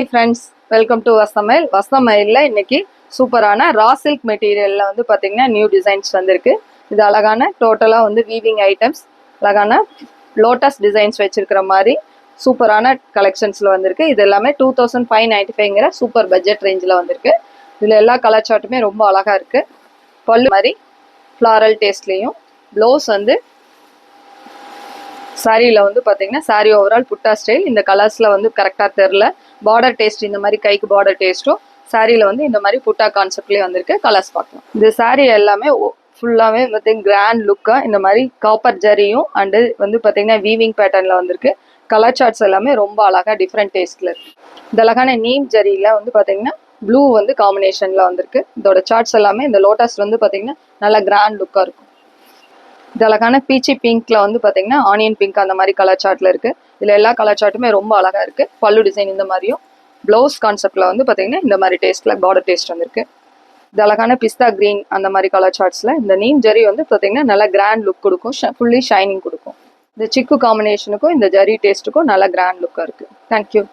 Friends, welcome to வசமைல். வசமையில் இன்னைக்கு சூப்பரான ரா சில்க் மெட்டீரியலில் வந்து பார்த்தீங்கன்னா நியூ டிசைன்ஸ் வந்திருக்கு. இது அழகான டோட்டலாக வந்து வீவிங் ஐட்டம்ஸ், அழகான லோட்டஸ் டிசைன்ஸ் வச்சிருக்கிற மாதிரி சூப்பரான கலெக்ஷன்ஸில் வந்திருக்கு. இது எல்லாமே 2595ங்கிற சூப்பர் பட்ஜெட் ரேஞ்சில் வந்திருக்கு. இதில் எல்லா கலர் சார்ட்டுமே ரொம்ப அழகாக இருக்குது. பல்லு மாதிரி ஃப்ளாரல் டேஸ்ட்லேயும், ப்ளவுஸ் வந்து சாரியில் வந்து பார்த்தீங்கன்னா சாரி ஓவரால் புட்டா ஸ்டைல். இந்த கலர்ஸில் வந்து கரெக்டாக தெரில. பார்டர் டேஸ்ட் இந்த மாதிரி கைக்கு பார்டர் டேஸ்ட்டும், சாரியில் வந்து இந்த மாதிரி புட்டா கான்செப்ட்லேயே வந்திருக்கு. கலர்ஸ் பார்க்கலாம். இந்த சாரி எல்லாமே ஃபுல்லாகவே வந்து கிராண்ட் லுக்காக இந்த மாதிரி காப்பர் ஜரியும் அண்டு வந்து பார்த்தீங்கன்னா வீவிங் பேட்டர்னில் வந்திருக்கு. கலர் சார்ட்ஸ் எல்லாமே ரொம்ப அழகாக டிஃப்ரெண்ட் டேஸ்ட்டில் இருக்குது. இந்த அழகான நீம் ஜரியில் வந்து பார்த்தீங்கன்னா ப்ளூ வந்து காம்பினேஷனில் வந்திருக்கு. இதோட சார்ட்ஸ் எல்லாமே இந்த லோட்டஸ் வந்து பார்த்தீங்கன்னா நல்லா கிராண்ட் லுக்காக இருக்கும். இது அழகான பீச்சி பிங்க்ல வந்து பார்த்தீங்கன்னா ஆனியன் பிங்க் அந்த மாதிரி கலர் சார்ட்ல இருக்கு. இதில் எல்லா கலர் சார்ட்டுமே ரொம்ப அழகா இருக்கு. பல்லு டிசைன் இந்த மாதிரியும், ப்ளவுஸ் கான்செப்ட்ல வந்து பார்த்தீங்கன்னா இந்த மாதிரி டேஸ்ட்ல பார்டர் டேஸ்ட் வந்திருக்கு. இது அழகான பிஸ்தா கிரீன் அந்த மாதிரி கலர் சார்ட்ஸ்ல இந்த நீம் ஜரி வந்து பார்த்தீங்கன்னா நல்லா கிராண்ட் லுக் கொடுக்கும், ஃபுல்லி ஷைனிங் கொடுக்கும். இந்த சிக்கு காம்பினேஷனுக்கும் இந்த ஜரி டேஸ்ட்டுக்கும் நல்லா கிராண்ட் லுக்காக இருக்கு. தேங்க்யூ.